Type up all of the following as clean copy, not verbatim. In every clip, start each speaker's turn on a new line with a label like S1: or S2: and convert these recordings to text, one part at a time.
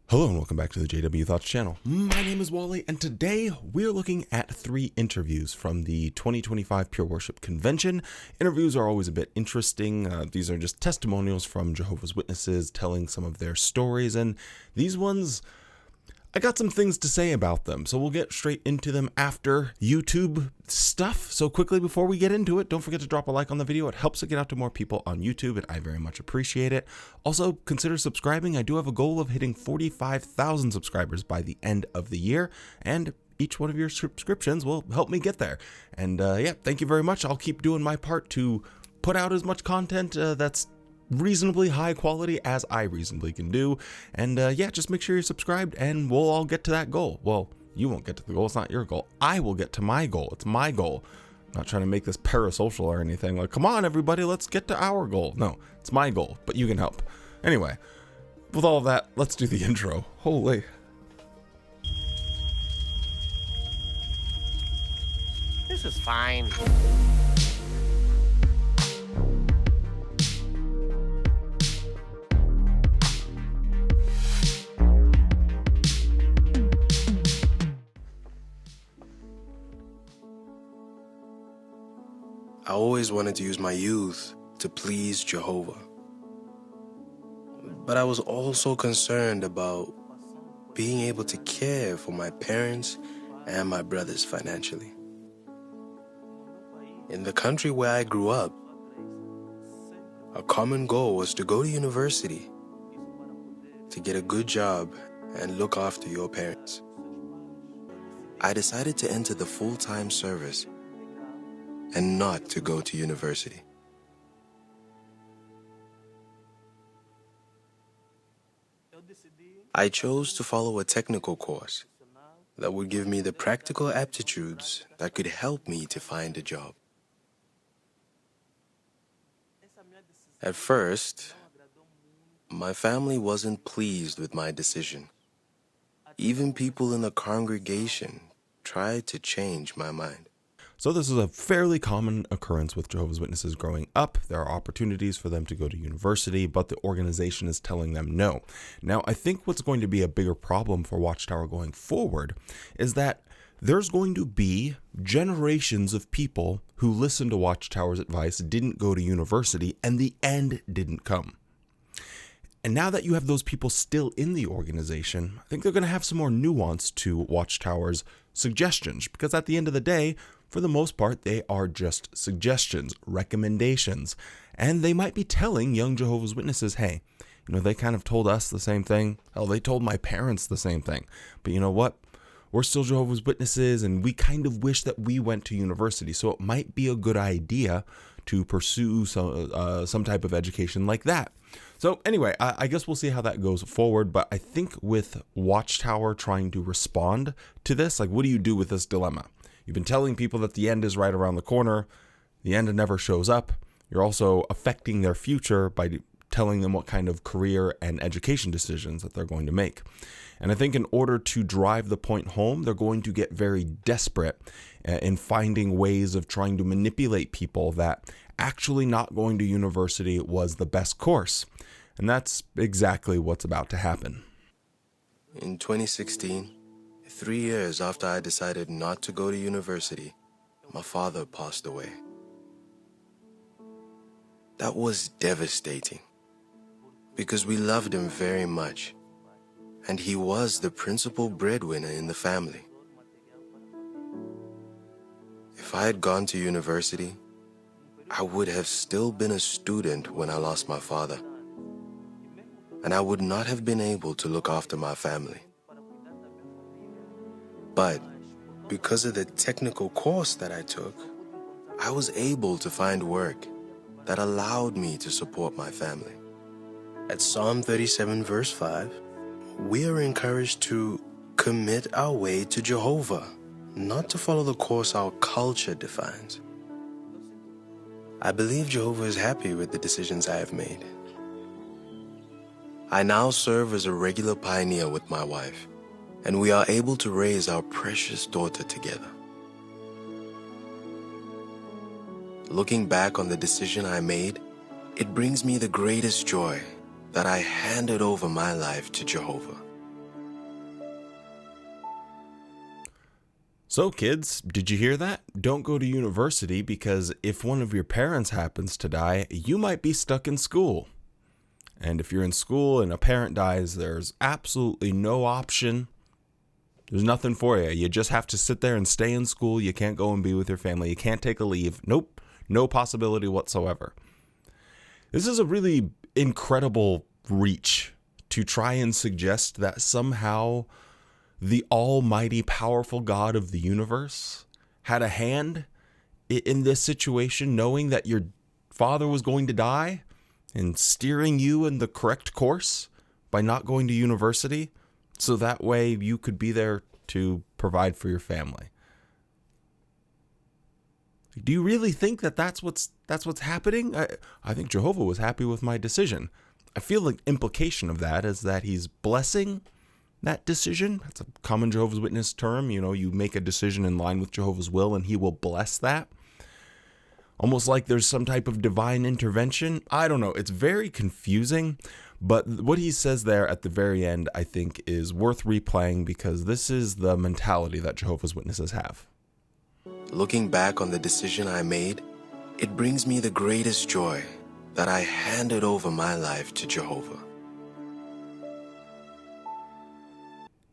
S1: Hello and welcome back to the JW Thoughts channel. My name is Wally and today we're looking at 3 interviews from the 2025 Pure Worship Convention. Interviews are always a bit interesting. These are just testimonials from Jehovah's Witnesses telling some of their stories, and these ones, I got some things to say about them, so we'll get straight into them after YouTube stuff. So quickly before we get into it, don't forget to drop a like on the video. It helps it get out to more people on YouTube, and I very much appreciate it. Also, consider subscribing. I do have a goal of hitting 45,000 subscribers by the end of the year, and each one of your subscriptions will help me get there. And yeah, thank you very much. I'll keep doing my part to put out as much content that's reasonably high quality as I reasonably can do. And yeah, just make sure you're subscribed and we'll all get to that goal. Well, you won't get to the goal. It's not your goal. I will get to my goal. It's my goal. I'm not trying to make this parasocial or anything. Like, come on, everybody, let's get to our goal. No, it's my goal, but you can help. Anyway, with all of that, let's do the intro. Holy.
S2: This is fine.
S3: I always wanted to use my youth to please Jehovah. But I was also concerned about being able to care for my parents and my brothers financially. In the country where I grew up, a common goal was to go to university, to get a good job and look after your parents. I decided to enter the full-time service and not to go to university. I chose to follow a technical course that would give me the practical aptitudes that could help me to find a job. At first, my family wasn't pleased with my decision. Even people in the congregation tried to change my mind.
S1: So this is a fairly common occurrence with Jehovah's Witnesses growing up. There are opportunities for them to go to university, but the organization is telling them no. Now, I think what's going to be a bigger problem for Watchtower going forward is that there's going to be generations of people who listened to Watchtower's advice, didn't go to university, and the end didn't come. And now that you have those people still in the organization, I think they're going to have some more nuance to Watchtower's suggestions, because at the end of the day, for the most part, they are just suggestions, recommendations, and they might be telling young Jehovah's Witnesses, hey, you know, they kind of told us the same thing. Hell, they told my parents the same thing. But you know what? We're still Jehovah's Witnesses, and we kind of wish that we went to university. So it might be a good idea to pursue some type of education like that. So anyway, I guess we'll see how that goes forward. But I think with Watchtower trying to respond to this, like, what do you do with this dilemma? You've been telling people that the end is right around the corner. The end never shows up. You're also affecting their future by telling them what kind of career and education decisions that they're going to make. And I think in order to drive the point home, they're going to get very desperate in finding ways of trying to manipulate people that actually not going to university was the best course. And that's exactly what's about to happen.
S3: In 2016, 3 years after I decided not to go to university, my father passed away. That was devastating because we loved him very much, and he was the principal breadwinner in the family. If I had gone to university, I would have still been a student when I lost my father, and I would not have been able to look after my family. But because of the technical course that I took, I was able to find work that allowed me to support my family. At Psalm 37 verse 5, we are encouraged to commit our way to Jehovah, not to follow the course our culture defines. I believe Jehovah is happy with the decisions I have made. I now serve as a regular pioneer with my wife, and we are able to raise our precious daughter together. Looking back on the decision I made, it brings me the greatest joy that I handed over my life to Jehovah.
S1: So kids, did you hear that? Don't go to university because if one of your parents happens to die, you might be stuck in school. And if you're in school and a parent dies, there's absolutely no option. There's nothing for you. You just have to sit there and stay in school. You can't go and be with your family. You can't take a leave. Nope. No possibility whatsoever. This is a really incredible reach to try and suggest that somehow the almighty powerful God of the universe had a hand in this situation, knowing that your father was going to die and steering you in the correct course by not going to university, so that way you could be there to provide for your family. Do you really think that that's what's happening? I think Jehovah was happy with my decision. I feel like implication of that is that he's blessing that decision. That's a common Jehovah's Witness term. You know, you make a decision in line with Jehovah's will and he will bless that. Almost like there's some type of divine intervention. I don't know. It's very confusing. But what he says there at the very end, I think, is worth replaying because this is the mentality that Jehovah's Witnesses have.
S3: Looking back on the decision I made, it brings me the greatest joy that I handed over my life to Jehovah.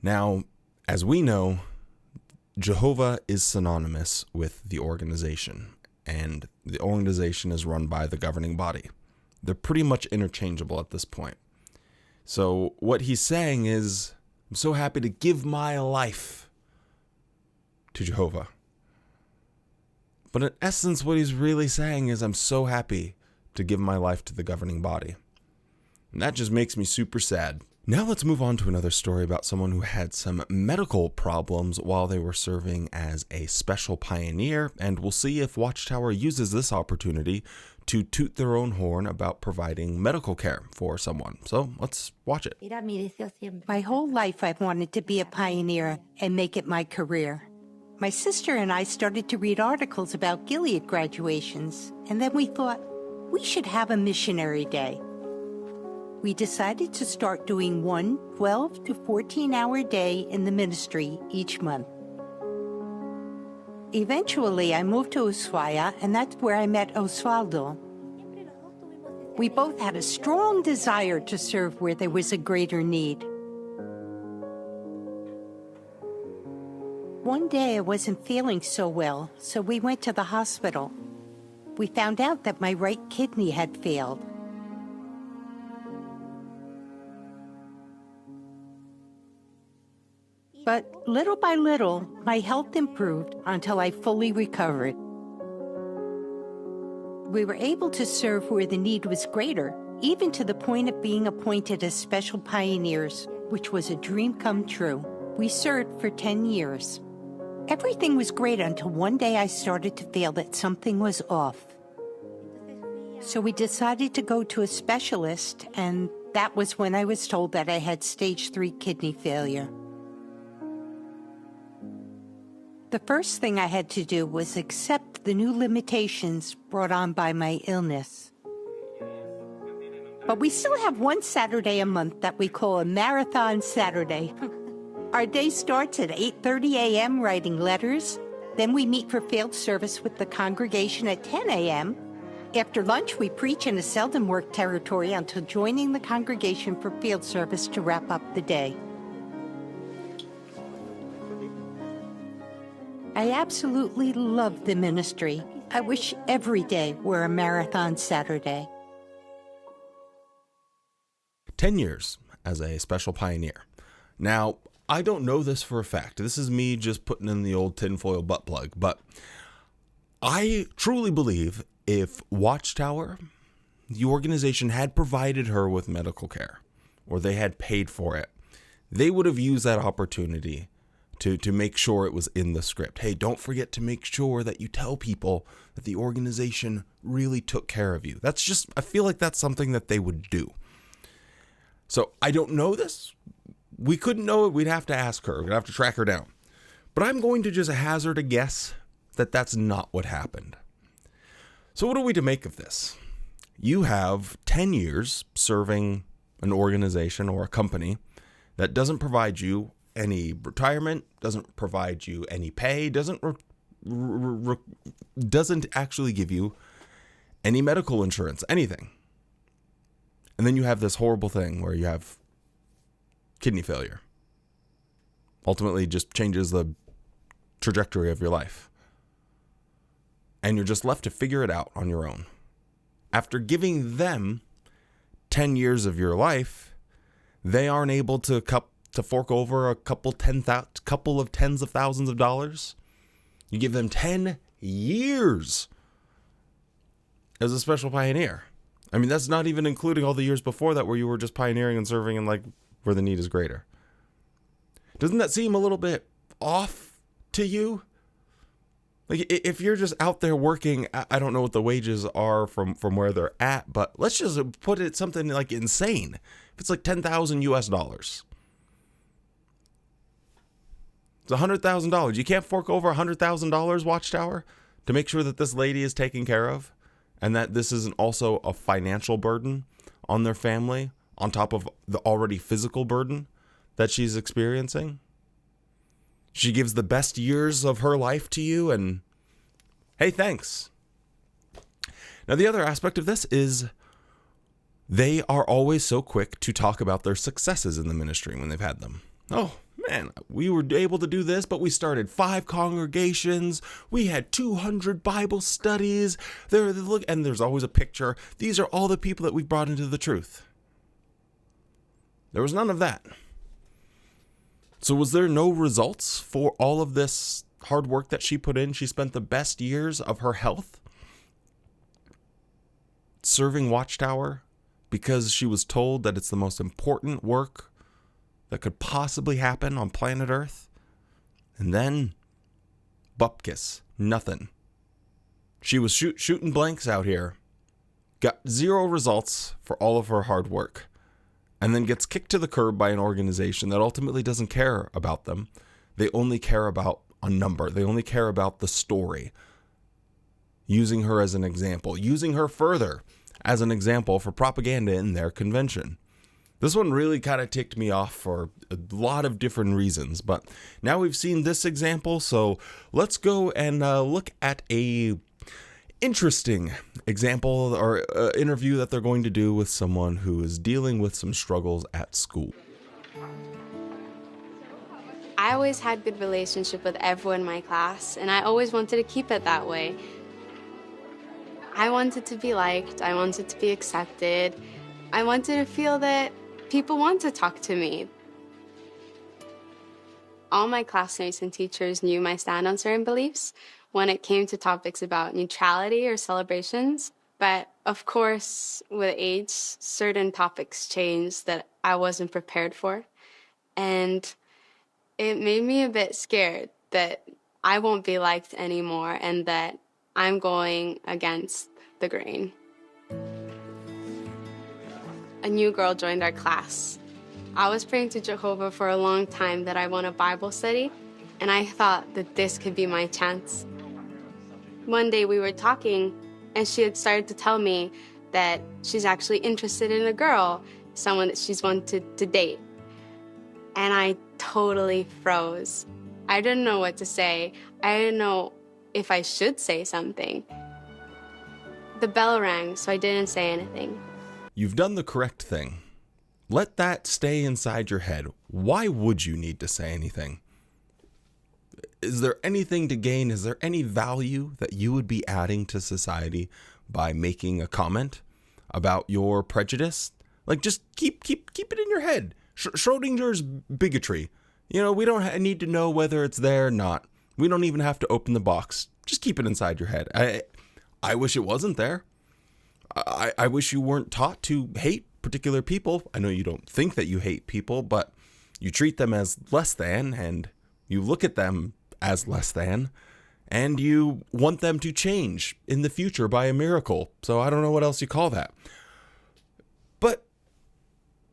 S1: Now, as we know, Jehovah is synonymous with the organization, and the organization is run by the governing body. They're pretty much interchangeable at this point. So what he's saying is, I'm so happy to give my life to Jehovah. But in essence, what he's really saying is, I'm so happy to give my life to the governing body. And that just makes me super sad. Now let's move on to another story about someone who had some medical problems while they were serving as a special pioneer, and we'll see if Watchtower uses this opportunity to toot their own horn about providing medical care for someone. So let's watch it.
S4: My whole life I've wanted to be a pioneer and make it my career. My sister and I started to read articles about Gilead graduations, and then we thought we should have a missionary day. We decided to start doing one 12 to 14-hour day in the ministry each month. Eventually, I moved to Ushuaia, and that's where I met Osvaldo. We both had a strong desire to serve where there was a greater need. One day I wasn't feeling so well, so we went to the hospital. We found out that my right kidney had failed. But little by little, my health improved until I fully recovered. We were able to serve where the need was greater, even to the point of being appointed as special pioneers, which was a dream come true. We served for 10 years. Everything was great until one day I started to feel that something was off. So we decided to go to a specialist, and that was when I was told that I had stage 3 kidney failure. The first thing I had to do was accept the new limitations brought on by my illness. But we still have one Saturday a month that we call a Marathon Saturday. Our day starts at 8:30 a.m. writing letters. Then we meet for field service with the congregation at 10 a.m. After lunch, we preach in a seldom worked territory until joining the congregation for field service to wrap up the day. I absolutely love the ministry. I wish every day were a Marathon Saturday.
S1: 10 years as a special pioneer. Now, I don't know this for a fact. This is me just putting in the old tinfoil butt plug, but I truly believe if Watchtower, the organization, had provided her with medical care, or they had paid for it, they would have used that opportunity to make sure it was in the script. Hey, don't forget to make sure that you tell people that the organization really took care of you. That's just, I feel like that's something that they would do. So I don't know this. We couldn't know it. We'd have to ask her. We'd have to track her down. But I'm going to just hazard a guess that that's not what happened. So what are we to make of this? You have 10 years serving an organization or a company that doesn't provide you any retirement, doesn't provide you any pay, doesn't actually give you any medical insurance, anything. And then you have this horrible thing where you have kidney failure. Ultimately just changes the trajectory of your life. And you're just left to figure it out on your own. After giving them 10 years of your life, they aren't able to fork over a couple of tens of thousands of dollars. You give them 10 years as a special pioneer. I mean, that's not even including all the years before that where you were just pioneering and serving and like where the need is greater. Doesn't that seem a little bit off to you? Like, if you're just out there working, I don't know what the wages are from where they're at, but let's just put it something like insane. If it's like $10,000 US. It's $100,000. You can't fork over $100,000, Watchtower, to make sure that this lady is taken care of and that this isn't also a financial burden on their family on top of the already physical burden that she's experiencing. She gives the best years of her life to you and hey, thanks. Now, the other aspect of this is they are always so quick to talk about their successes in the ministry when they've had them. Oh, man, we were able to do this, but we started 5 congregations. We had 200 Bible studies. And there's always a picture. These are all the people that we've brought into the truth. There was none of that. So was there no results for all of this hard work that she put in? She spent the best years of her health serving Watchtower because she was told that it's the most important work that could possibly happen on planet Earth. And then, bupkis, nothing. She was shooting blanks out here, got 0 results for all of her hard work, and then gets kicked to the curb by an organization that ultimately doesn't care about them. They only care about a number. They only care about the story. Using her as an example, using her further as an example for propaganda in their convention. This one really kind of ticked me off for a lot of different reasons, but now we've seen this example, so let's go and look at a interesting example or interview that they're going to do with someone who is dealing with some struggles at school.
S5: I always had good relationship with everyone in my class, and I always wanted to keep it that way. I wanted to be liked, I wanted to be accepted, I wanted to feel that people want to talk to me. All my classmates and teachers knew my stand on certain beliefs when it came to topics about neutrality or celebrations. But of course, with age, certain topics changed that I wasn't prepared for. And it made me a bit scared that I won't be liked anymore and that I'm going against the grain. A new girl joined our class. I was praying to Jehovah for a long time that I want a Bible study, and I thought that this could be my chance. One day we were talking, and she had started to tell me that she's actually interested in a girl, someone that she's wanted to date. And I totally froze. I didn't know what to say. I didn't know if I should say something. The bell rang, so I didn't say anything.
S1: You've done the correct thing. Let that stay inside your head. Why would you need to say anything? Is there anything to gain? Is there any value that you would be adding to society by making a comment about your prejudice? Like, just keep it in your head. Schrodinger's bigotry. You know, we don't need to know whether it's there or not. We don't even have to open the box. Just keep it inside your head. I wish it wasn't there. I wish you weren't taught to hate particular people. I know you don't think that you hate people, but you treat them as less than, and you look at them as less than, and you want them to change in the future by a miracle. So I don't know what else you call that. But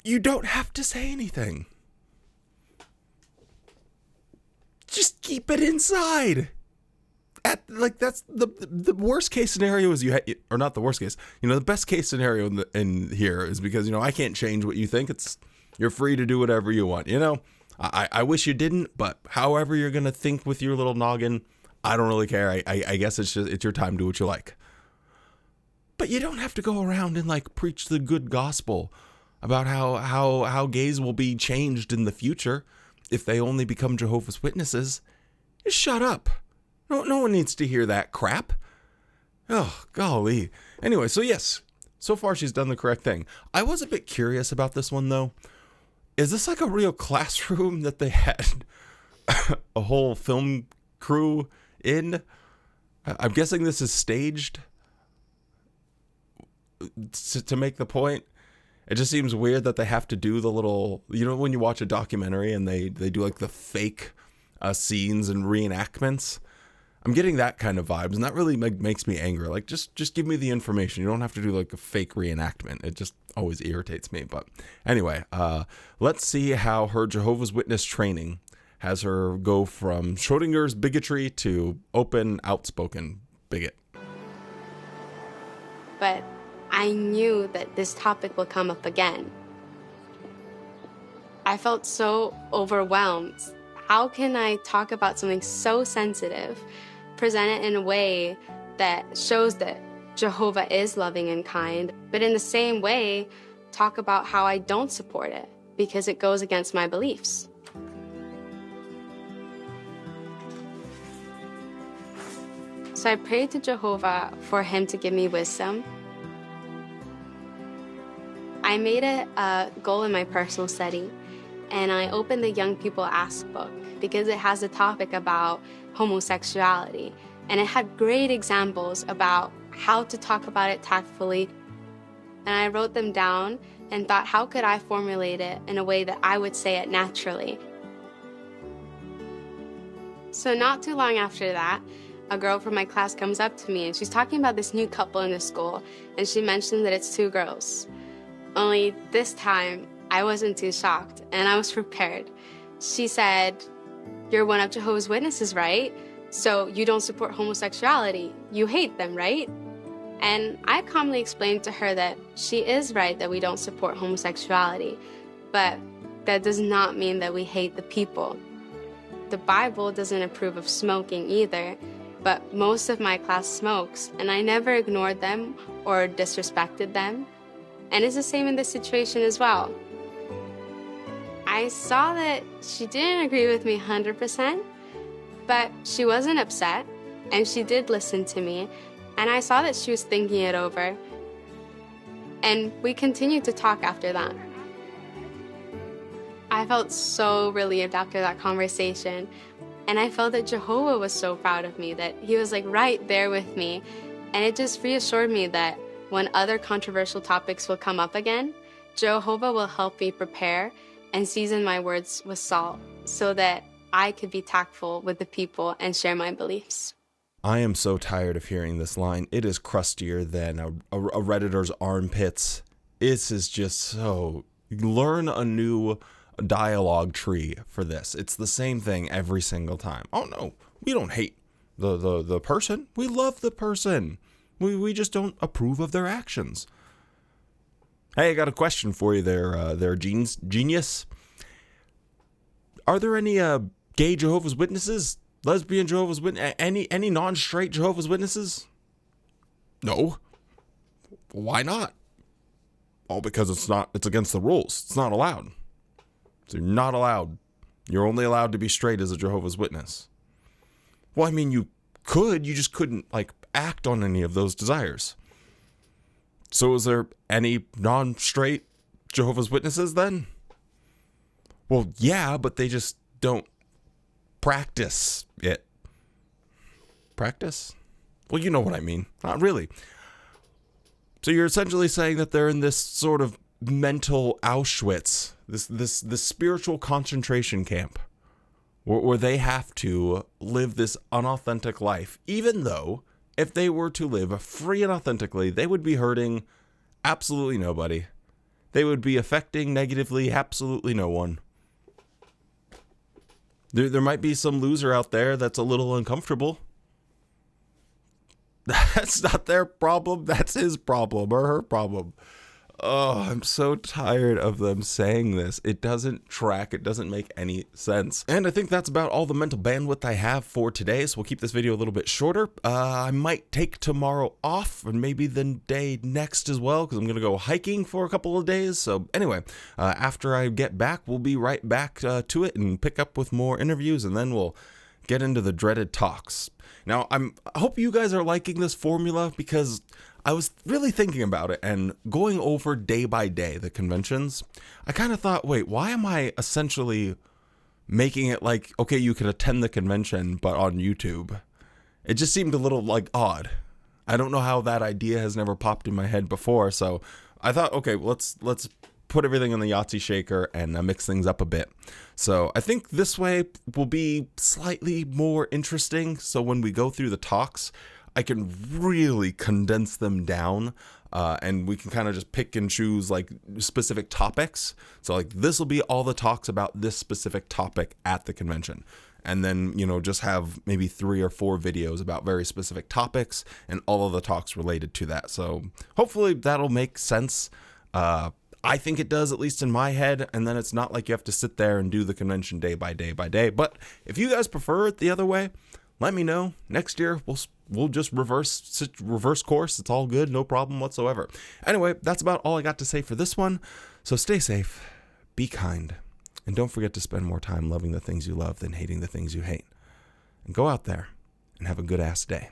S1: you don't have to say anything. Just keep it inside. That's the worst case scenario is or not the worst case. You know, the best case scenario in here is because, you know, I can't change what you think. You're free to do whatever you want. You know, I wish you didn't, but however you're going to think with your little noggin, I don't really care. I guess it's your time. Do what you like. But you don't have to go around and like preach the good gospel about how gays will be changed in the future if they only become Jehovah's Witnesses. Just shut up. No one needs to hear that crap. Oh, golly. Anyway, so yes, so far she's done the correct thing. I was a bit curious about this one, though. Is this like a real classroom that they had a whole film crew in? I'm guessing this is staged to make the point. It just seems weird that they have to do the little, when you watch a documentary and they do like the fake scenes and reenactments. I'm getting that kind of vibes, and that really makes me angry. Like, just give me the information. You don't have to do like a fake reenactment. It just always irritates me. But anyway, let's see how her Jehovah's Witness training has her go from Schrodinger's bigotry to open, outspoken bigot.
S5: But I knew that this topic will come up again. I felt so overwhelmed. How can I talk about something so sensitive, present it in a way that shows that Jehovah is loving and kind, but in the same way, talk about how I don't support it because it goes against my beliefs? So I prayed to Jehovah for him to give me wisdom. I made it a goal in my personal study, and I opened the Young People Ask book because it has a topic about homosexuality, and it had great examples about how to talk about it tactfully. And I wrote them down and thought, how could I formulate it in a way that I would say it naturally? So not too long after that, a girl from my class comes up to me and she's talking about this new couple in the school, and she mentioned that it's 2 girls. Only this time, I wasn't too shocked, and I was prepared. She said, "You're one of Jehovah's Witnesses, right? So you don't support homosexuality. You hate them, right?" And I calmly explained to her that she is right that we don't support homosexuality, but that does not mean that we hate the people. The Bible doesn't approve of smoking either, but most of my class smokes, and I never ignored them or disrespected them. And it's the same in this situation as well. I saw that she didn't agree with me 100%, but she wasn't upset, and she did listen to me, and I saw that she was thinking it over. And we continued to talk after that. I felt so relieved after that conversation, and I felt that Jehovah was so proud of me, that he was like right there with me, and it just reassured me that when other controversial topics will come up again, Jehovah will help me prepare and season my words with salt so that I could be tactful with the people and share my beliefs.
S1: I am so tired of hearing this line. It is crustier than a Redditor's armpits. This is just so... Learn a new dialogue tree for this. It's the same thing every single time. Oh no, we don't hate the person. We love the person. We just don't approve of their actions. Hey, I got a question for you there, genius. Are there any gay Jehovah's Witnesses, lesbian Jehovah's Witnesses, any non-straight Jehovah's Witnesses? No. Why not? Well, because it's against the rules. It's not allowed. So you're not allowed. You're only allowed to be straight as a Jehovah's Witness. Well, I mean, you could, you just couldn't act on any of those desires. So is there any non-straight Jehovah's Witnesses then? Well, yeah, but they just don't practice it. Practice? Well, you know what I mean. Not really. So you're essentially saying that they're in this sort of mental Auschwitz, this spiritual concentration camp, where they have to live this unauthentic life, even though if they were to live free and authentically, they would be hurting absolutely nobody. They would be affecting negatively absolutely no one. There might be some loser out there that's a little uncomfortable. That's not their problem. That's his problem or her problem. Oh, I'm so tired of them saying this. It doesn't track. It doesn't make any sense. And I think that's about all the mental bandwidth I have for today. So we'll keep this video a little bit shorter. I might take tomorrow off and maybe the day next as well, because I'm going to go hiking for a couple of days. So anyway, after I get back, we'll be right back to it and pick up with more interviews, and then we'll get into the dreaded talks. Now, I hope you guys are liking this formula, because I was really thinking about it and going over day by day the conventions. I kind of thought, wait, why am I essentially making it like, okay, you could attend the convention, but on YouTube? It just seemed a little like odd. I don't know how that idea has never popped in my head before. So I thought, okay, let's put everything in the Yahtzee shaker and mix things up a bit. So I think this way will be slightly more interesting. So when we go through the talks, I can really condense them down, and we can kind of just pick and choose like specific topics. So like this will be all the talks about this specific topic at the convention. And then, you know, just have maybe 3 or 4 videos about very specific topics and all of the talks related to that. So hopefully that'll make sense. I think it does, at least in my head, and then it's not like you have to sit there and do the convention day by day by day. But if you guys prefer it the other way, let me know. Next year, we'll just reverse course. It's all good, no problem whatsoever. Anyway, that's about all I got to say for this one. So stay safe, be kind, and don't forget to spend more time loving the things you love than hating the things you hate. And go out there and have a good ass day.